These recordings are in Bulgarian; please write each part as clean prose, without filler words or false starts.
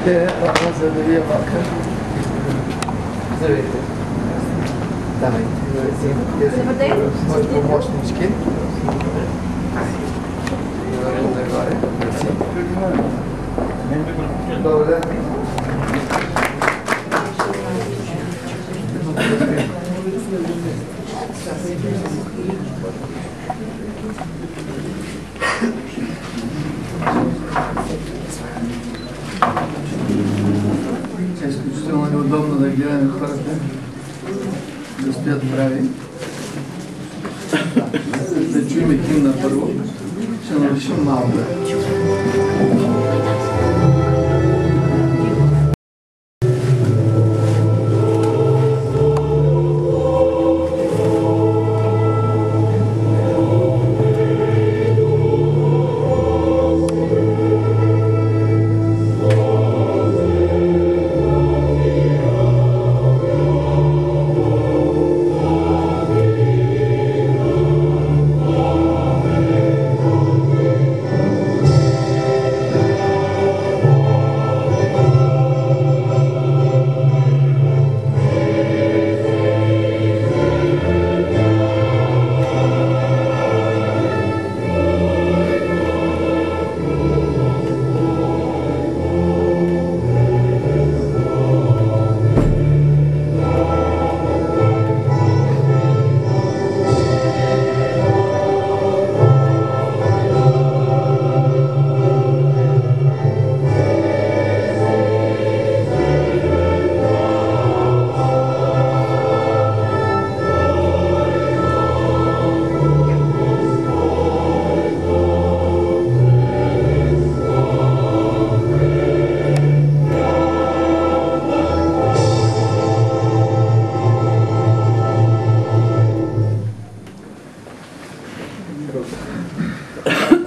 Дойдете, за да вие малка. Здравейте. Давайте. Мои помощнички. Добър ден. Е изключително неудобно да гледаме хората да стоят прави. Да чуем химна първо. Ще навършим малко.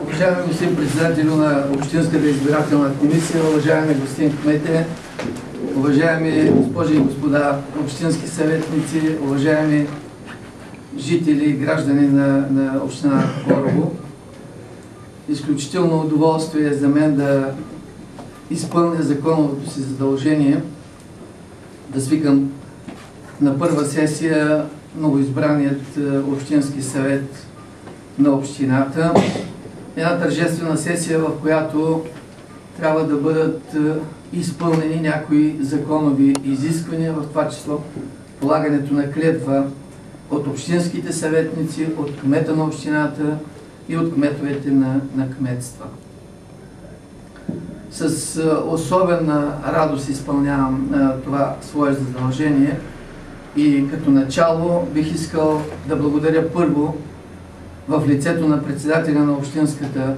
Уважаеми господин председател на Общинската избирателна комисия, уважаеми господин кмете, уважаеми госпожи и господа общински съветници, уважаеми жители и граждани на община Борово, изключително удоволствие за мен да изпълня законовото си задължение да свикам на първа сесия новоизбраният Общински съвет на общината. Една тържествена сесия, в която трябва да бъдат изпълнени някои законови изисквания, в това число полагането на клетва от общинските съветници, от кмета на общината и от кметовете на кметства. С особена радост изпълнявам това свое задължение и като начало бих искал да благодаря първо в лицето на председателя на Общинската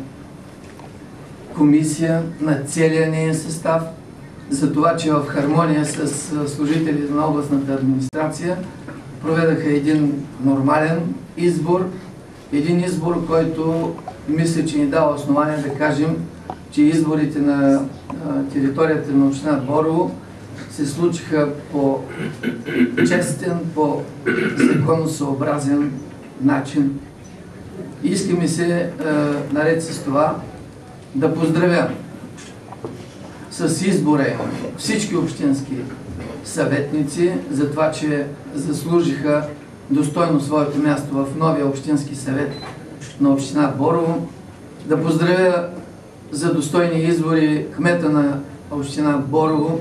комисия, на целия неин състав, за това, че в хармония с служителите на областната администрация проведаха един нормален избор. Един избор, който мисля, че ни дава основание да кажем, че изборите на територията на община Борово се случиха по честен, по законосъобразен начин. Иска ми се, наред с това, да поздравя с избора всички общински съветници за това, че заслужиха достойно своето място в новия Общински съвет на община Борово. Да поздравя за достойни избори кмета на община Борово,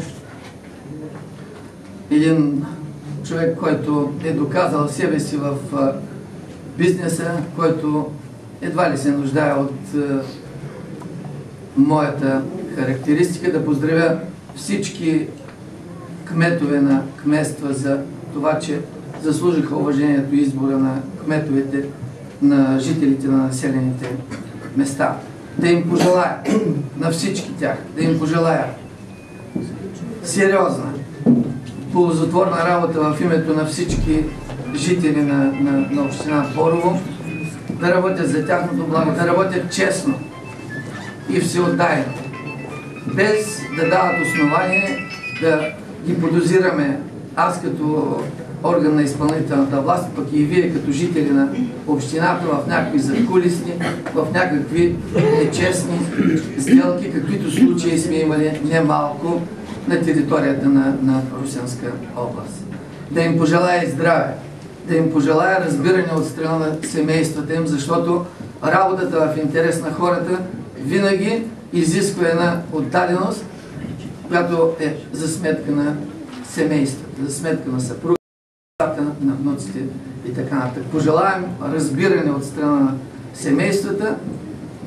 един човек, който е доказал себе си в бизнеса, който едва ли се нуждае от моята характеристика. Да поздравя всички кметове на кметства за това, че заслужиха уважението и избора на кметовете, на жителите на населените места. Да им пожелая, на всички тях, да им пожелая сериозна, ползотворна работа в името на всички жители на община Борово, да работят за тяхното благо, да работят честно и всеотдайно, без да дават основание да ги подозираме, аз като орган на изпълнителната власт, пък и вие като жители на общината в някакви задкулисни, в някакви нечестни сделки, каквито случаи сме имали немалко на територията на Русенска област. Да им пожелая здраве, да им пожелая разбиране от страна на семействата им, защото работата в интерес на хората винаги изисква една отдаденост, която е за сметка на семействата, за сметка на съпругата, на внуците и така нататък. Пожелаем разбиране от страна на семействата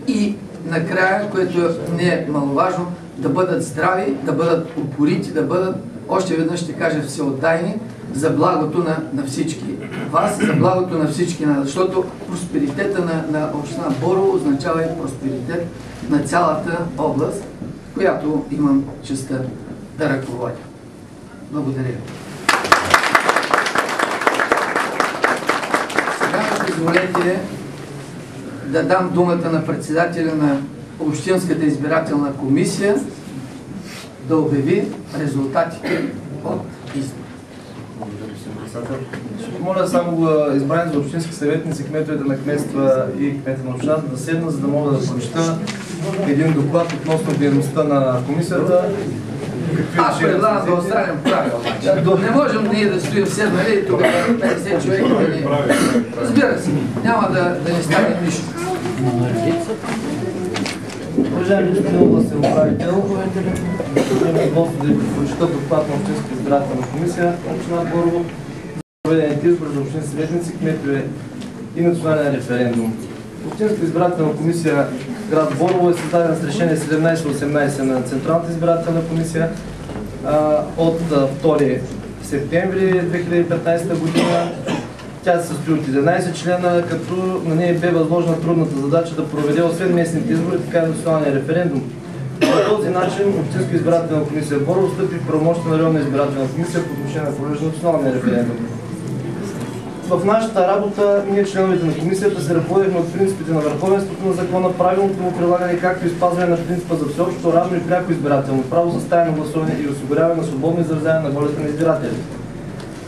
и накрая, което не е маловажно, да бъдат здрави, да бъдат упорити, да бъдат, още веднъж ще кажа, всеотдайни за благото на всички вас, за благото на всички нас, защото просперитета на община Борово означава и просперитет на цялата област, която имам честта да ръководя. Благодаря ви. Сега ми позволете да дам думата на председателя на Общинската избирателна комисия да обяви резултатите от избора. Благодаря, господин председател. Ще помоля само избрани за общински съветници, кметовете на кметства и кмета на общината да седнат, за да мога да прочета един доклад относно дейността на комисията. Аз предлагам да останем прави обаче. Не можем ние да стоим седнали и тук 50 човека да ни... Разбира се, няма да не стане нищо. Уважаеми господин областен управител, имам удоволствие да ви прочета доклад на Общинска избирателна комисия на община Борово за проведените избори за общински съветници, кметове и национален референдум. Общинска избирателна комисия град Борово е създадена с решение 1718 на Централната избирателна комисия от 2 септември 2015 година. Тя се състои от 11 члена, като на нея бе възложена трудната задача да проведе освен местните избори, така и националния референдум. По този начин Общинска избирателна комисия Борово встъпи в правомощията на районна избирателна комисия по отношение на провеждане на националния референдум. В нашата работа ние, членовете на комисията, се ръководихме от принципите на върховенството на закона, правилното му прилагане, както и спазване на принципа за всеобщо, равно и пряко избирателно право за тайно гласуване и осигуряване на свободно изразяване на волята на избирателите.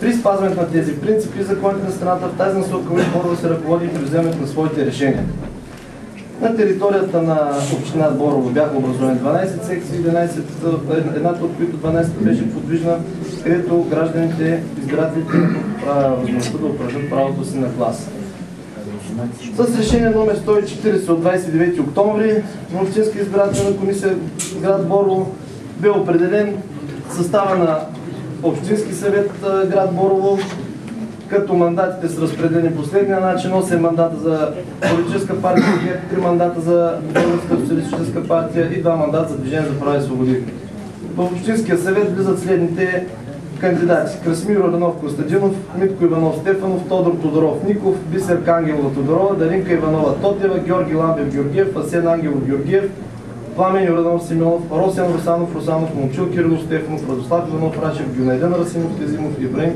При спазването на тези принципи, законите на страната в тази насока Борово се ръководи при вземането на своите решения. На територията на община Борово бяха образувани 12 секции, едната от които 12 беше подвижна, където гражданите, избирателите имаха възможността да упражнят правото си на глас. С решение номер 140 от 29 октомври на Общинска избирателна комисия град Борово бе определен състава на Общински съвет град Борово, като мандатите са разпределени последния начин: 8 мандата за политическа партия, 3 мандата за Българска социалистическа партия и 2 мандата за Движение за права и свободи. В Общинския съвет влизат следните кандидати: Красимир Йорданов Костадинов, Митко Иванов Стефанов, Тодор Тодоров Ников, Бисерка Ангелова Тодорова, Даринка Иванова Тотева, Георги Ламбев Георгиев, Асен Ангелов Георгиев, Пламен Йорданов Симеонов, Росен Русанов Момчил Кирилов Стефанов, Радослав Иванов Рачев, Гюнайден Расимов Тезимов, Ибраим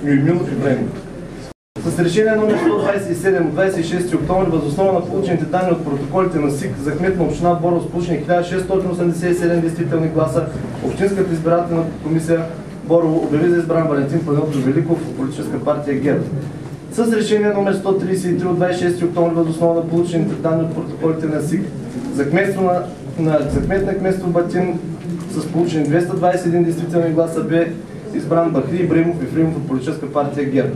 Мюмюнов Ибраимов. С решение номер 127 от 26 октомври въз основа на получените данни от протоколите на СИК за кмет на община Борово с получени 1687 действителни гласа, Общинската избирателна комисия Борово обяви за избран Валентин Панелов Великов от политическа партия ГЕРБ. С решение номер 133 от 26 октомври въз основа на получените данни от протоколите на СИК за кмет на кметство Батин с получени 221 действителни гласа бе избран Бахри Ибраимов Ефремов от политическа партия ГЕРБ.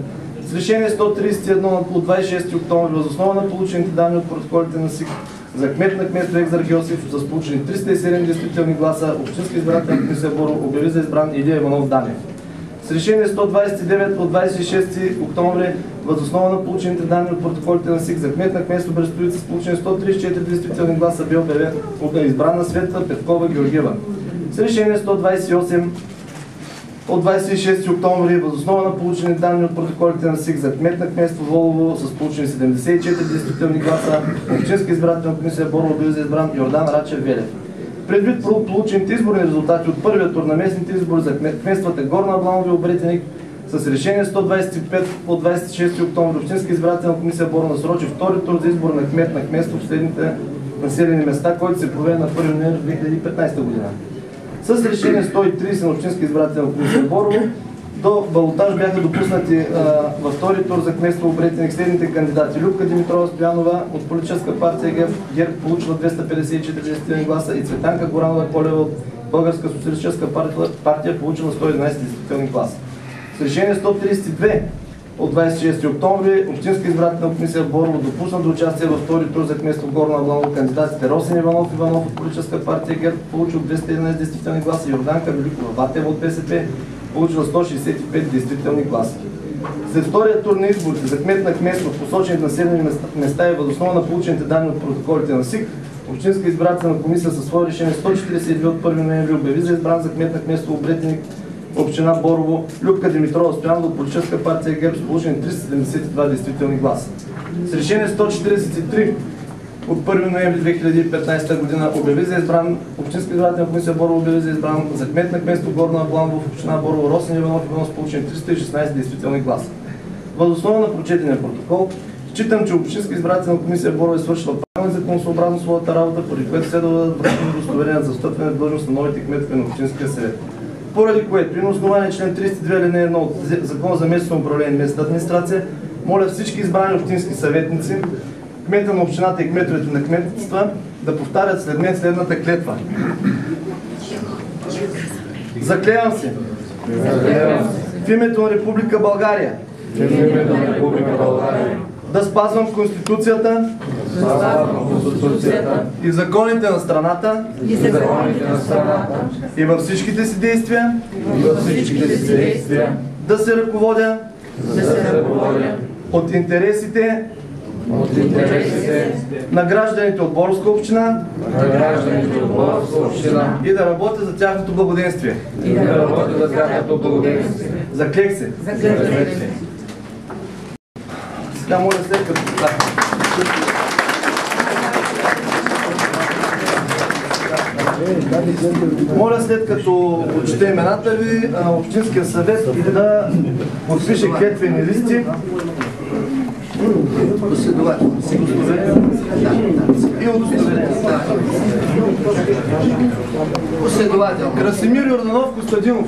С решение 131 от 26 октомври въз основа на получените данни от протоколите на СИК за кмет на кметство Екзар Геосиф с получени 307 действителни гласа, Общинска избирателна комисия Борово обяви за избран Илия Иванов Данев. С решение 129 от 26 октомври въз основа на получените данни от протоколите на СИК за кмет на кметство Брестовица с получени 134 действителни гласа бе избрана Светла Петкова Георгиева. С решение 128 от 26 октомври въз основа на получени данни от протоколите на СИК за кмет на кметство Волово с получени 74 действителни гласа, Общинска избирателна комисия Борово бе за избран Йордан Рачев Велев. Предвид получените изборни резултати от първия тур на местните избори за кметствата Горна Абланово и Обретеник, с решение 125 от 26 октомври Общинска избирателна комисия Борово насрочи втори тур за избор на кмет на кметство в следните населени места, който се проведе на 1 ноември 2015 година. С решение 130 на Общинска избирателна комисия Борово До балотаж бяха допуснати във втори тур за кметство Обретеник следните кандидати: Любка Димитрова Стоянова от политическа партия ГЕРБ получила 254 действителни гласа и Цветанка Горанова Колева от Българска социалистическа партия получила 111 действителни гласа. С решение 132 от 26 октомври Общинска избирателна комисия Борово допусна до участие във втори тур за кметство Горна Абланова кандидатите Росен Иванов от политическа партия ГЕРБ получил 211 действителни гласа и Йорданка Великова Ватева от БСП получила 165 действителни гласа. След втория тур на изборите за кмет на кметство в посочените населени места и въз основа на получените данни от протоколите на СИК, Общинска избирателна комисия със свое решение 142 от 1 ноември обяви за избран за кмет на кметство Обретеник, община Борово, Любка Димитрова Стоянова от политическа партия ГЕРБ с получени 372 действителни гласа. С решение 143 от 1 ноември 2015 година обяви за избран, Общинска избирателна комисия Борово обяви за избран за кмет на кметство Горна Абланова в община Борово Росен Иванов с получени 316 действителни гласа. Въз основа на прочетения протокол, считам, че Общинска избирателна комисия Борово е свършила правилно и законосъобразно своята работа, поради което следва да бъдат връчени удостоверения за встъпване в длъжност на новите кметове на Общинския съвет. Поради което и на основание член 32 алинея 1 от Закона за местно управление и местната администрация, моля всички избрани общински съветници, кмета на общината и кметовете на кметства да повтарят след мен следната клетва. Заклевам се в името на Република България да спазвам Конституцията и законите на страната и във всичките си действия да се ръководя от интересите на гражданите от Боровска община и да работя за тяхното благоденствие. Заклех се. Сега моля след като моля след като прочете имената ви, Общинския съвет да подпише клетвени листи Последователно. и удостоверение. Последователно. Красимир Йорданов Костадинов.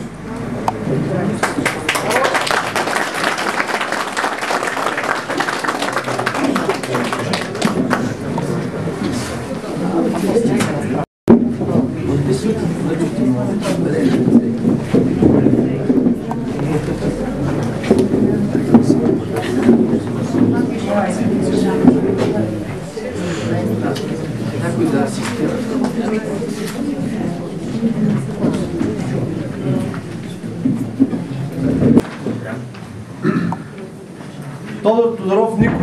Тодор Тодоров Ников.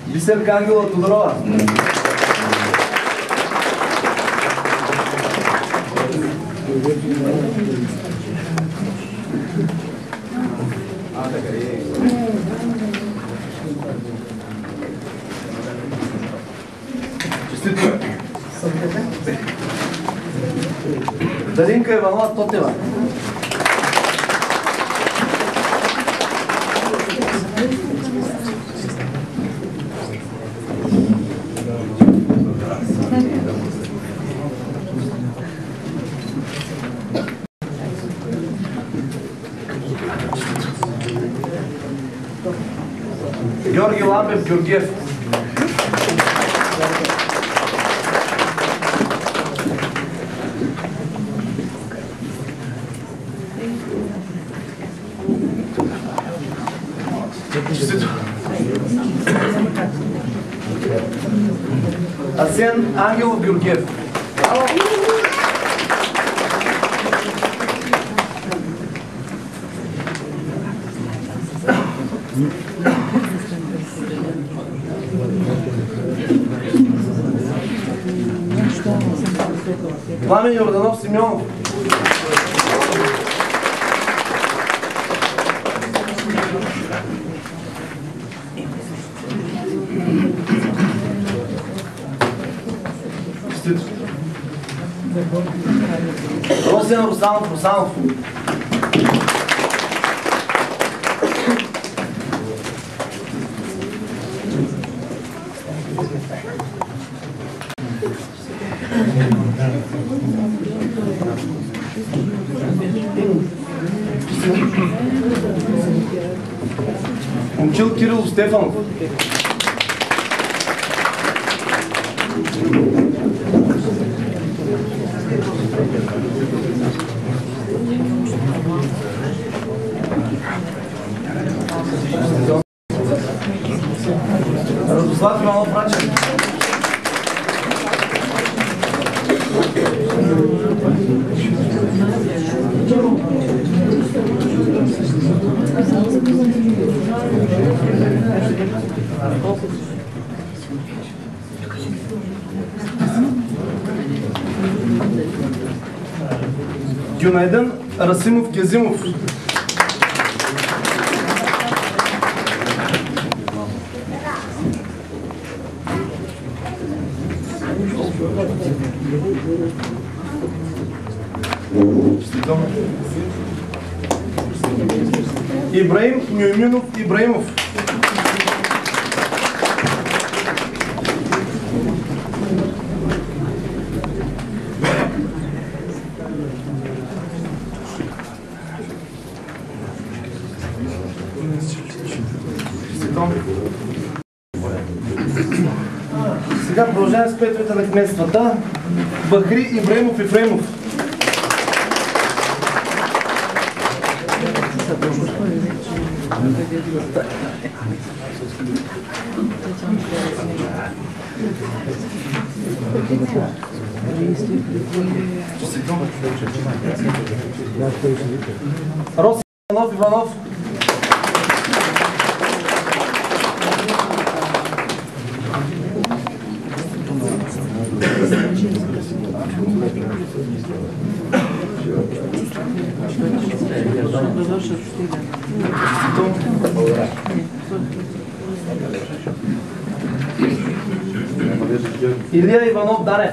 Бисерка Ангела Тодорова. Честито. Даринка Иванова Тотева. Георги Ламбев Георгиев. Асен Ангелов Георгиев. Пламен Йорданов Симеонов. Росен Русанов Русанов. Момчил Кирилов Стефанов. Радослав Иванов Рачев. Гюнайден Расимов Кезимов. Ибраим Мюминов Ибраимов. Сега продължаваме с петовете на кметствата. Бахри Ибраимов Ефремов. Росен Иванов Иванов. Илия Иванов Данев.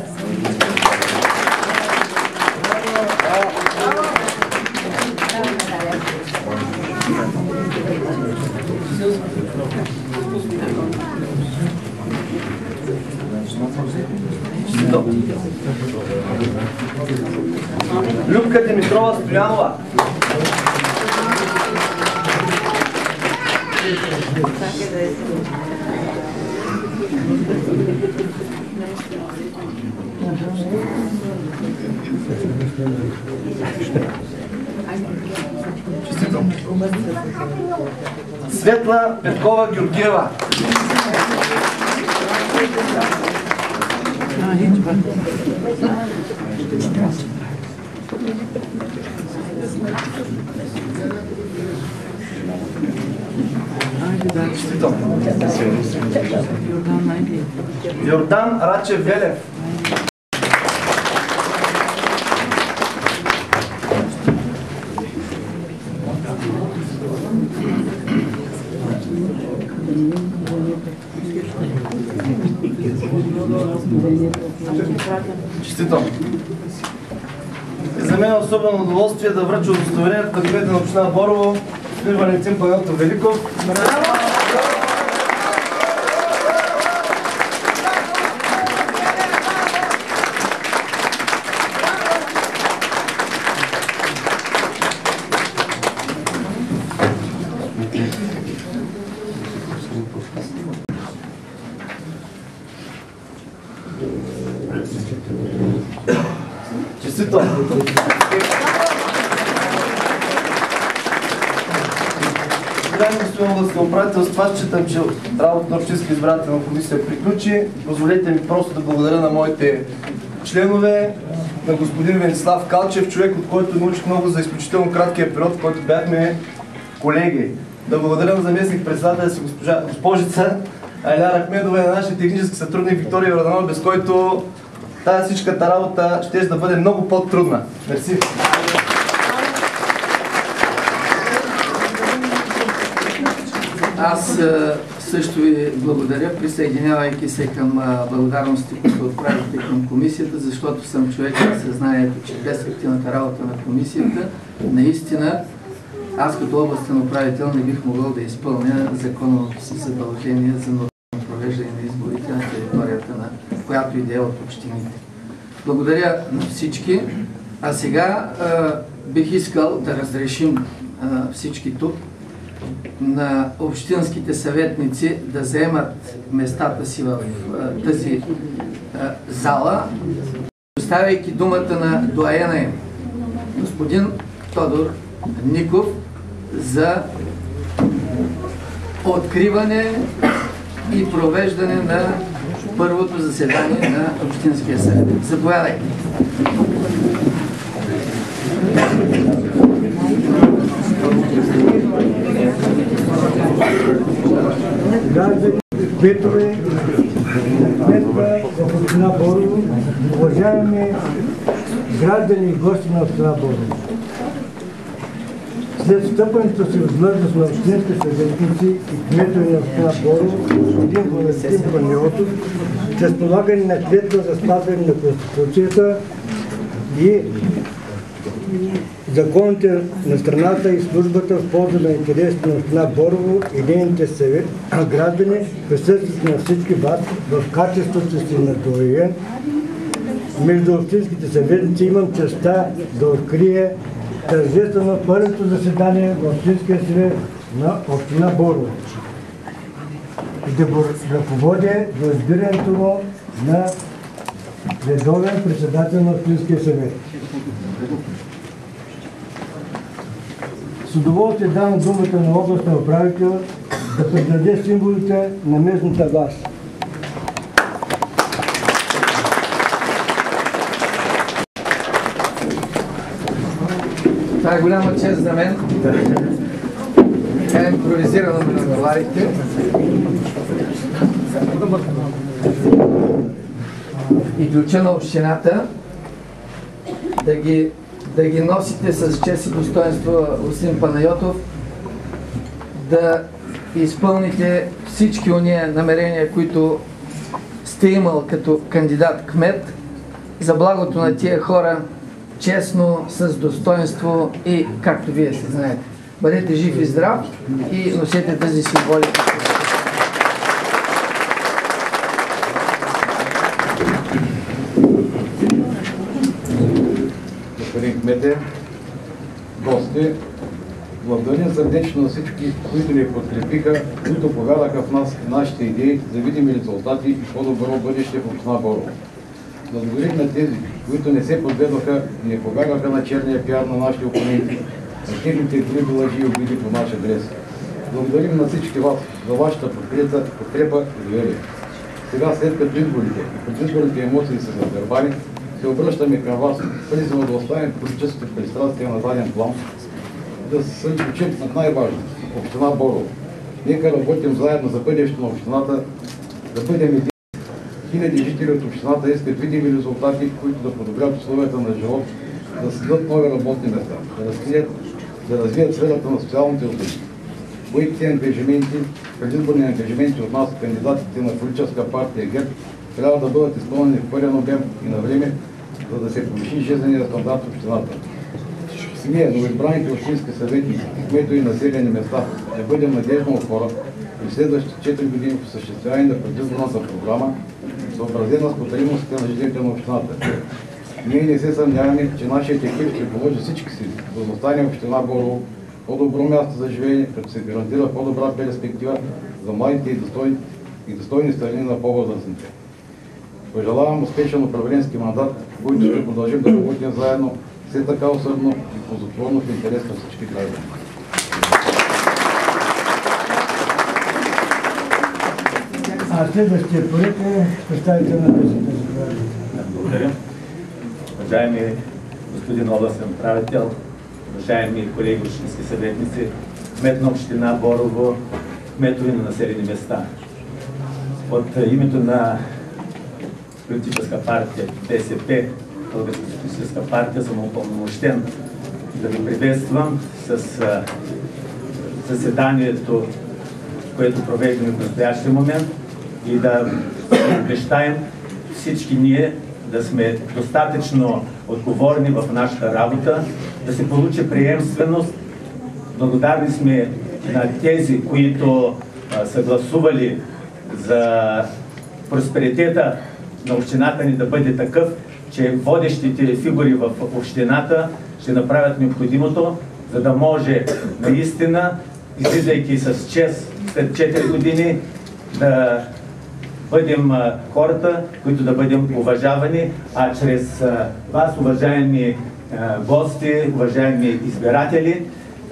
Любка Димитрова Стоянова. Светла Петкова Георгиева. Йордан Рачев Велев. Честито! За мен е особено удоволствие да връча удостоверението на кмета на община Борово, господин Валентин Панайотов Великов. Честито! Уважаеми господин областен управител, с това считам, че работата на Общинска избирателна комисия приключи. Позволете ми просто да благодаря на моите членове, на господин Венцислав Калчев, човек, от който научих много за изключително краткия период, в който бяхме колеги. Да благодаря на заместник председателя си госпожица Айляра Ахмедова и на нашия технически сътрудник Виктория Йорданова, без който тази всичката работа ще да бъде много по-трудна. Мерси. Аз също ви благодаря, присъединявайки се към благодарностите, които отправихте към комисията, защото съм човек с съзнанието, че без активната работа на комисията, наистина, аз като областен управител не бих могъл да изпълня законовото си задължение за нормално провеждане на изборите на територията на която и да е от общините. Благодаря на всички. А сега бих искал да разрешим всички тук на общинските съветници да заемат местата си в тази зала, оставяйки думата на доайена им, господин Тодор Ников, за откриване и провеждане на първото заседание на Общинския съвет. Заповядайте. Граждани, кметове, кметка в община Борово, уважаеми граждани и гости на община Борово. След встъпването си в длъжност на общински съветници и кметове на община Борово, господин Валентин Панайотов, чрез полагане на клетва за спазване на Конституцията и законите на страната и службата в полза на интересите на община Борово и нейните граждани, присъствието на всички вас в качеството си на доайен между общинските съветници, имам честта да открия тържествено първото заседание в Общинския съвет на община Борово и да го ръководя до избирането му на редовен председател на Общинския съвет. С удоволствие давам думата на областния управител да предаде символите на местната власт. Това е голяма чест за мен. Тя импровизирано ме натоварихте. И ключа на общината да ги носите с чест и достоинство, господин Панайотов, да изпълните всички ония намерения, които сте имал като кандидат кмет, за благото на тия хора, честно, с достоинство и както вие се знаете. Бъдете жив и здрав и носете тази символика. Господин кмете, гости, благодаря сърдечно на всички, които ни подкрепиха, които повярваха в нас нашите идеи за видими резултати и по-добро бъдеще в община Борово. Благодарим на тези, които не се подведоха и не повярваха на черния пиар на нашите опоненти, на техните груби лъжи и обиди по наш адрес. Благодарим на всички вас за вашата подкрепа и доверие. Сега, след като изборите и предизборните емоции са задърбани, се обръщаме към вас, призива да оставим политическите пристрастия на заден план, да се съсредоточим над най-важното – община Борово. Нека работим заедно за бъдещето на общината, да бъдем един. Хиляди жители от общината искат видими резултати, които да подобрят условията на живот, да създадат нови работни места, да развият сферата на социалните услуги. Поетите ангажименти, предизборни ангажименти от нас, кандидатите на политическа партия ГЕРБ, трябва да бъдат изпълнени в пълен обем и на време, за да се повиши жизнения стандарт в общината. Ние, новоизбраните общински съветници, кметове и населени места, да бъдем надежна опора и в следващите 4 години в осъществяване на предизборната програма, съобразена с потребностите на жителите на общината. Ние не се съмняваме, че нашият екип ще положи всички сили, за да остане община Борово по-добро място за живеене, като се гарантира по-добра перспектива за младите и достойни страни на по-възрастните. Пожелавам успешен управленски мандат, в който ще продължим да работим заедно, все така усърдно и ползотворно в интерес на всички граждани. А следващия проект е представител на президента. Благодаря. Уважаеми господин областен управител, уважаеми колеги общински съветници, кмет на община Борово, кметове на населени места. От името на политическа партия БСП, Българска политическа партия, съм упълномощен да ви приветствам с заседанието което провеждаме в настоящия момент и да обещаем всички ние да сме достатъчно отговорни в нашата работа, да се получи приемственост. Благодарни сме на тези, които са гласували за просперитета на общината ни да бъде такъв, че водещите фигури в общината ще направят необходимото, за да може наистина, излизайки с чест след 4 години, да бъдем хората, които да бъдем уважавани, а чрез вас, уважаеми гости, уважаеми избиратели,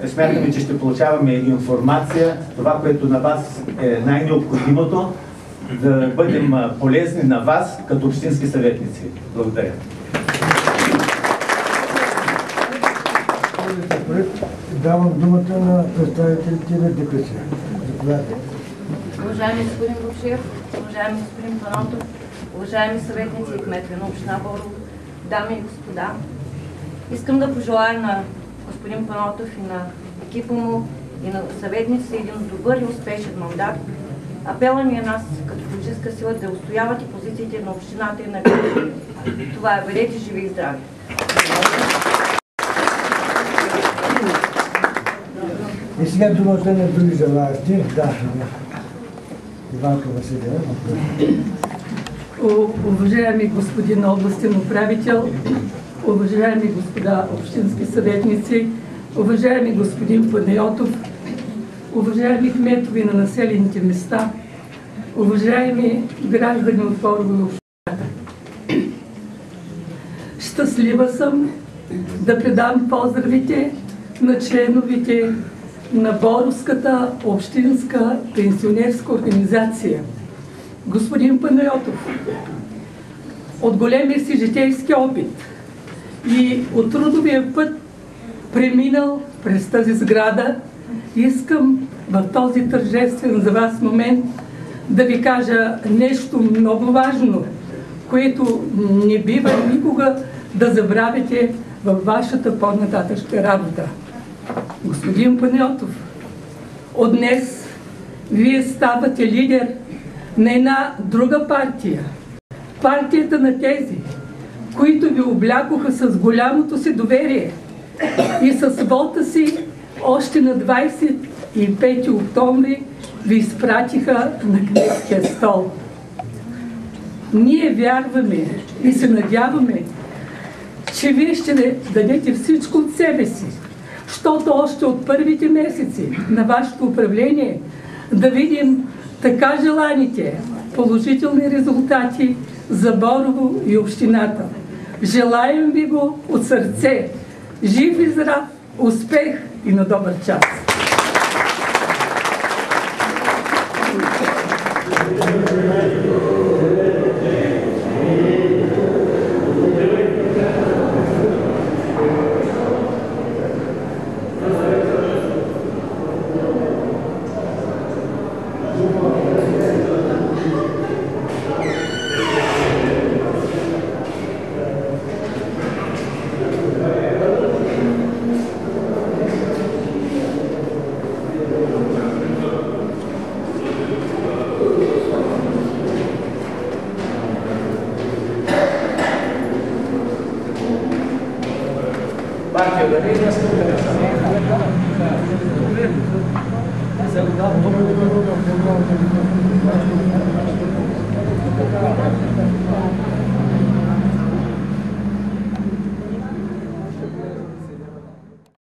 смятаме, че ще получаваме информация, това, което на вас е най-необходимото, да бъдем полезни на вас като общински съветници. Благодаря. Давам думата на представителите на ДПС. Заповядайте. Уважаеми господин Бокшиев, уважаеми господин Панотов, уважаеми съветници и кметове на община Борово, дами и господа, искам да пожелая на господин Панотов и на екипа му и на съветниците един добър и успешен мандат. Апела ни е нас като политическа сила да устоявате позициите на общината и на гражданите. Това е, бъдете живи и здрави! И сега думата на други желаящи. Да. Иванка Василева. Уважаеми господин областен управител, уважаеми господа общински съветници, уважаеми господин Панайотов, уважаеми кметови на населените места, уважаеми граждани от Борово и общината. Щастлива съм да предам поздравите на членовете на Боровската общинска пенсионерска организация. Господин Панайотов, от големия си житейски опит и от трудовия път, преминал през тази сграда, искам в този тържествен за вас момент да ви кажа нещо много важно, което не бива никога да забравите във вашата по-нататъчна работа. Господин Панайотов, от днес вие ставате лидер на една друга партия. Партията на тези, които ви облякоха с голямото си доверие и с вота си още на 25 октомври ви изпратиха на кметския стол. Ние вярваме и се надяваме, че вие ще дадете всичко от себе си, защото още от първите месеци на вашето управление да видим така желаните положителни резултати за Борово и общината. Желаем ви го от сърце. Жив и здрав, успех и на добър час! Thank you.